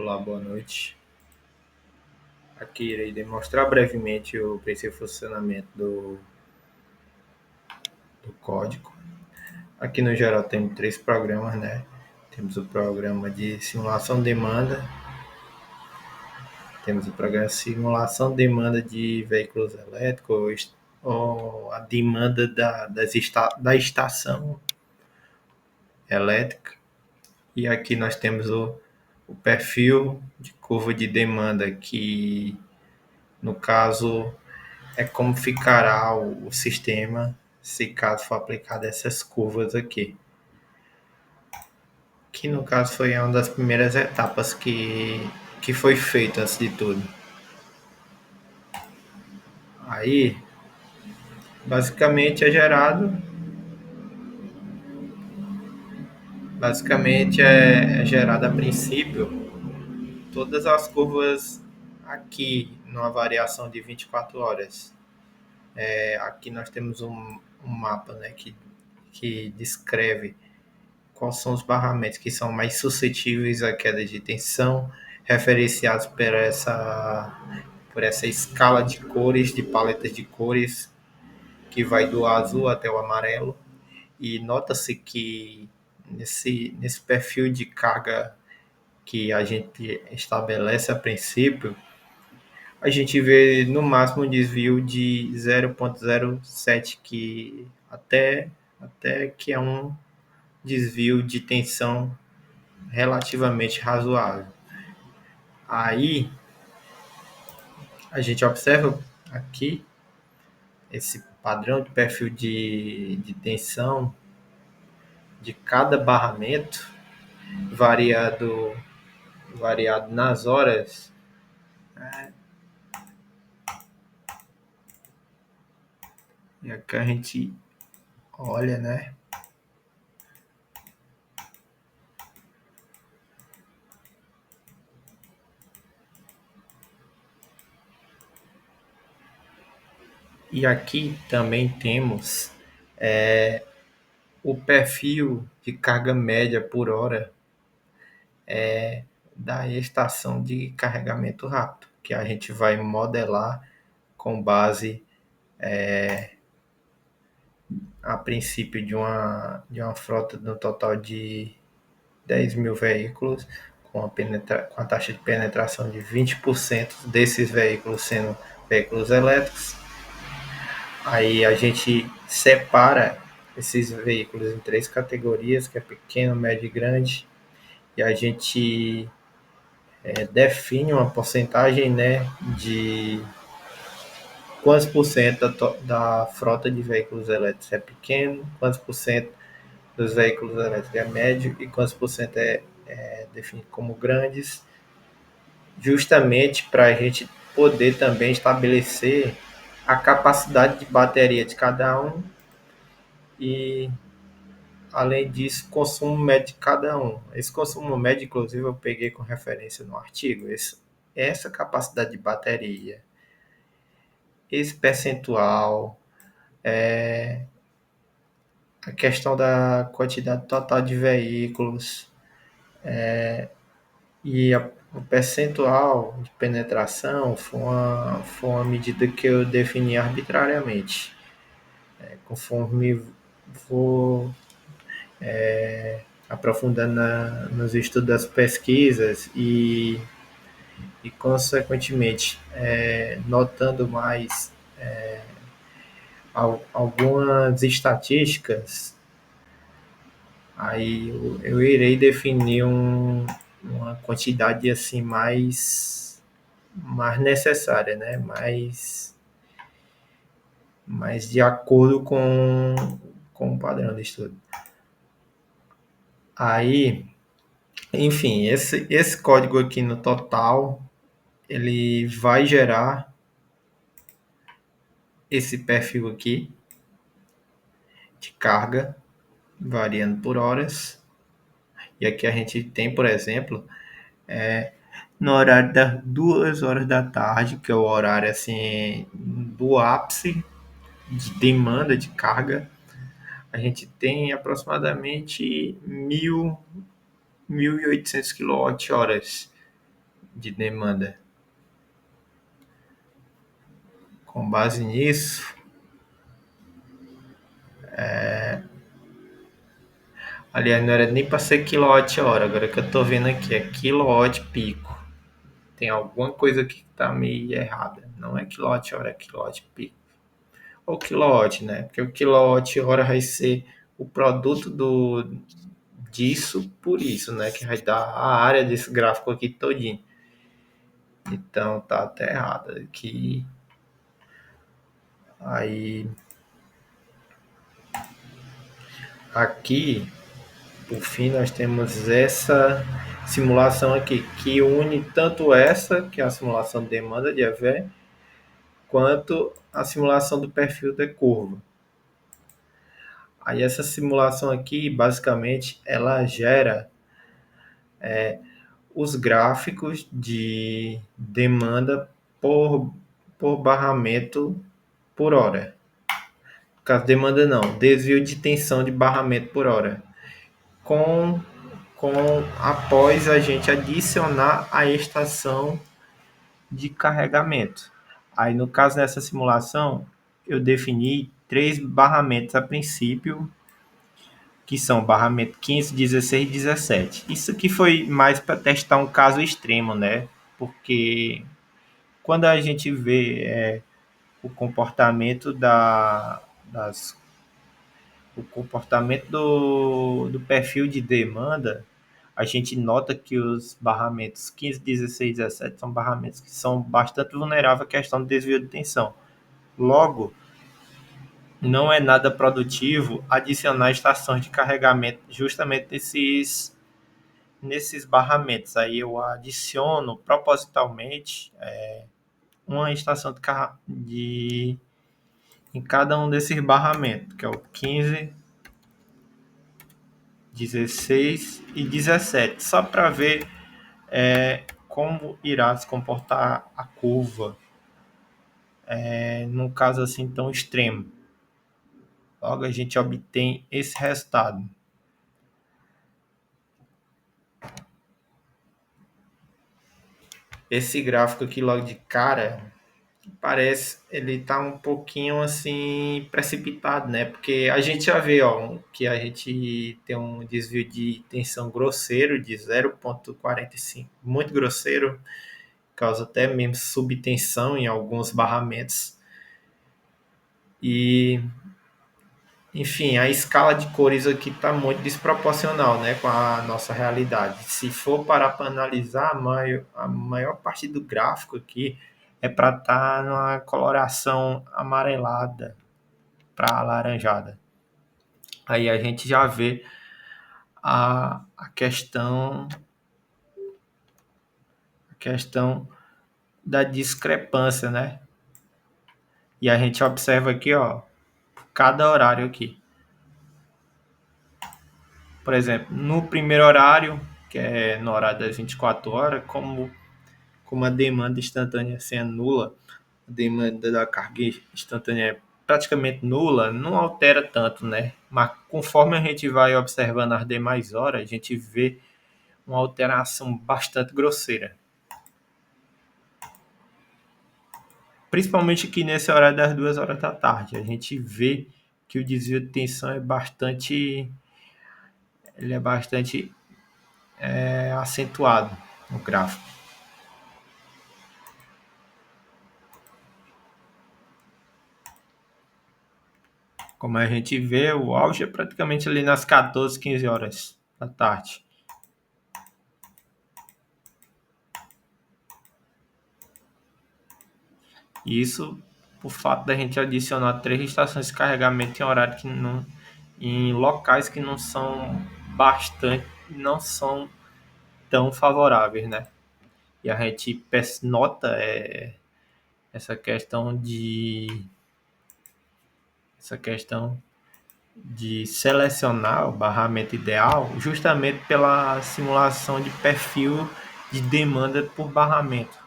Olá, boa noite. Aqui irei demonstrar brevemente o princípio de funcionamento do código. Aqui no geral temos três programas, né? Temos o programa de simulação de demanda, temos o programa de simulação de demanda de veículos elétricos, ou a demanda da estação elétrica. E aqui nós temos o perfil de curva de demanda, que no caso é como ficará o sistema se caso for aplicado essas curvas aqui. Que no caso foi uma das primeiras etapas que foi feita antes de tudo. Aí, basicamente é gerado, é gerado a princípio todas as curvas aqui numa variação de 24 horas. Aqui nós temos um mapa, né, que descreve quais são os barramentos que são mais suscetíveis à queda de tensão, referenciados por essa escala de cores, de paletas de cores, que vai do azul até o amarelo. E nota-se que nesse perfil de carga que a gente estabelece a princípio, a gente vê no máximo um desvio de 0,07, que até que é um desvio de tensão relativamente razoável. Aí a gente observa aqui esse padrão de perfil de tensão de cada barramento variado nas horas. E aqui a gente olha, né? E aqui também temos o perfil de carga média por hora da estação de carregamento rápido, que a gente vai modelar com base a princípio de uma frota no total de 10 mil veículos, com a taxa de penetração de 20% desses veículos sendo veículos elétricos. Aí a gente separa esses veículos em três categorias, que é pequeno, médio e grande, e a gente define uma porcentagem, né, de quantos por cento da frota de veículos elétricos é pequeno, quantos por cento dos veículos elétricos é médio e quantos por cento é definido como grandes, justamente para a gente poder também estabelecer a capacidade de bateria de cada um e, além disso, consumo médio de cada um. Esse consumo médio, inclusive, eu peguei com referência no artigo. Essa capacidade de bateria, esse percentual, a questão da quantidade total de veículos e o percentual de penetração foi uma medida que eu defini arbitrariamente. Conforme vou aprofundando nos estudos das pesquisas e consequentemente, notando mais algumas estatísticas, aí eu irei definir uma quantidade assim mais necessária, né? Mais de acordo com o padrão de estudo. Aí, enfim, esse código aqui no total, ele vai gerar esse perfil aqui de carga, variando por horas. E aqui a gente tem, por exemplo, no horário das 2 horas da tarde, que é o horário assim do ápice de demanda de carga, a gente tem aproximadamente 1.800 kWh de demanda. Com base nisso, aliás, não era nem para ser quilowatt-hora, agora que eu estou vendo aqui é quilowatt-pico. Tem alguma coisa aqui que está meio errada. Não é quilowatt-hora, é quilowatt-pico. Ou quilowatt, né? Porque o quilowatt-hora vai ser o produto disso por isso, né? Que vai dar a área desse gráfico aqui todinho. Então tá até errado aqui. Aí aqui, por fim, nós temos essa simulação aqui que une tanto essa, que é a simulação de demanda de EV, quanto a simulação do perfil da curva. Aí essa simulação aqui, basicamente, ela gera os gráficos de demanda por, por barramento por hora. No caso, demanda não, desvio de tensão de barramento por hora. Com, com após a gente adicionar a estação de carregamento. Aí, no caso dessa simulação, eu defini 3 barramentos a princípio, que são barramento 15, 16 e 17. Isso aqui foi mais para testar um caso extremo, né? Porque quando a gente vê o comportamento o comportamento do perfil de demanda, a gente nota que os barramentos 15, 16 e 17 são barramentos que são bastante vulneráveis à questão do desvio de tensão. Logo, não é nada produtivo adicionar estações de carregamento justamente nesses barramentos. Aí eu adiciono propositalmente uma estação em cada um desses barramentos, que é o 15, 16 e 17, só para ver como irá se comportar a curva num caso assim tão extremo. Logo a gente obtém esse resultado. Esse gráfico aqui logo de cara parece ele tá um pouquinho assim precipitado, né? Porque a gente já vê, ó, que a gente tem um desvio de tensão grosseiro de 0,45, muito grosseiro, causa até mesmo subtensão em alguns barramentos. E enfim, a escala de cores aqui está muito desproporcional, né, com a nossa realidade. Se for parar para analisar, a maior parte do gráfico aqui é para estar numa coloração amarelada para alaranjada. Aí a gente já vê a questão da discrepância, né? E a gente observa aqui, ó, cada horário aqui. Por exemplo, no primeiro horário, que é no horário das 24 horas, como a demanda instantânea é nula, a demanda da carga instantânea é praticamente nula, não altera tanto, né? Mas conforme a gente vai observando as demais horas, a gente vê uma alteração bastante grosseira. Principalmente aqui nesse horário das 2 horas da tarde, a gente vê que o desvio de tensão ele é bastante acentuado no gráfico. Como a gente vê, o auge é praticamente ali nas 14, 15 horas da tarde. Isso por fato da gente adicionar 3 estações de carregamento em horário que não, em locais que não são tão favoráveis, né? E a gente nota essa questão de selecionar o barramento ideal justamente pela simulação de perfil de demanda por barramento,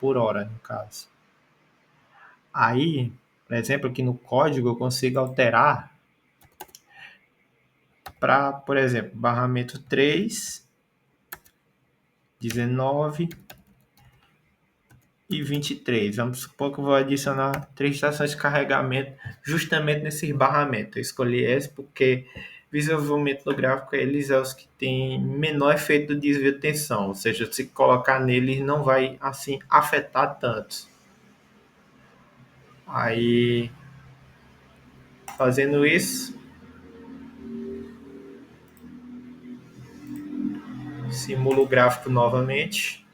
por hora, no caso. Aí, por exemplo, aqui no código eu consigo alterar para, por exemplo, barramento 3 19 e 23. Vamos supor que eu vou adicionar 3 estações de carregamento justamente nesse barramento. Eu escolhi esse porque visivelmente no gráfico eles são os que têm menor efeito de desvio de tensão, ou seja, se colocar neles não vai assim afetar tanto. Aí, fazendo isso, simulo o gráfico novamente.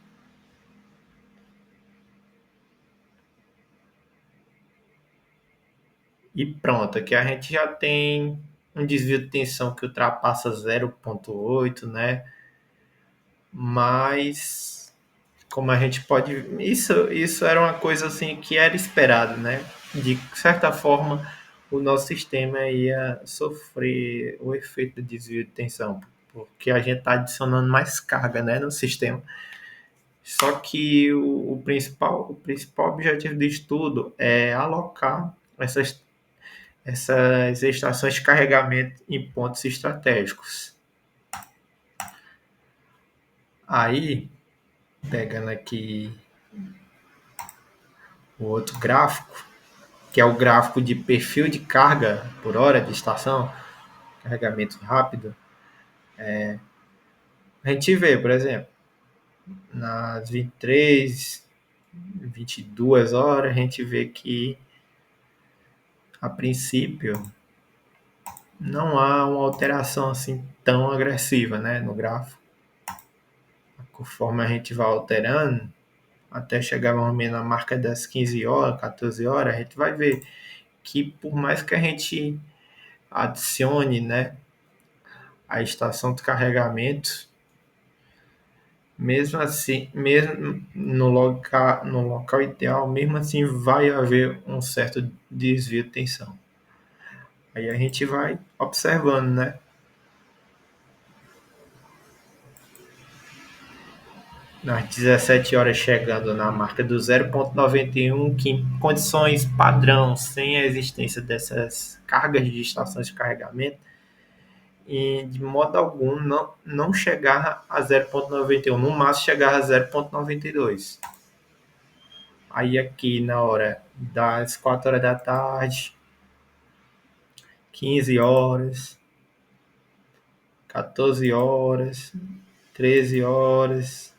E pronto, aqui a gente já tem um desvio de tensão que ultrapassa 0,8, né? Mas como a gente pode, isso era uma coisa assim que era esperado, né? De certa forma, o nosso sistema ia sofrer o efeito de desvio de tensão, porque a gente está adicionando mais carga, né, no sistema. Só que o principal objetivo de estudo é alocar essas estações de carregamento em pontos estratégicos. Aí, pegando aqui o outro gráfico, que é o gráfico de perfil de carga por hora de estação, carregamento rápido, a gente vê, por exemplo, nas 23, 22 horas, a gente vê que, a princípio, não há uma alteração assim tão agressiva, né, no gráfico. Conforme a gente vai alterando, até chegar mais ou menos na marca das 15 horas, 14 horas, a gente vai ver que por mais que a gente adicione, né, a estação de carregamento, mesmo assim, mesmo no local ideal, mesmo assim vai haver um certo desvio de tensão. Aí a gente vai observando, né? Nas 17 horas chegando na marca do 0,91, que em condições padrão, sem a existência dessas cargas de estações de carregamento, e de modo algum não chegar a 0,91, no máximo chegar a 0,92. Aí aqui na hora das 4 horas da tarde, 15 horas, 14 horas, 13 horas,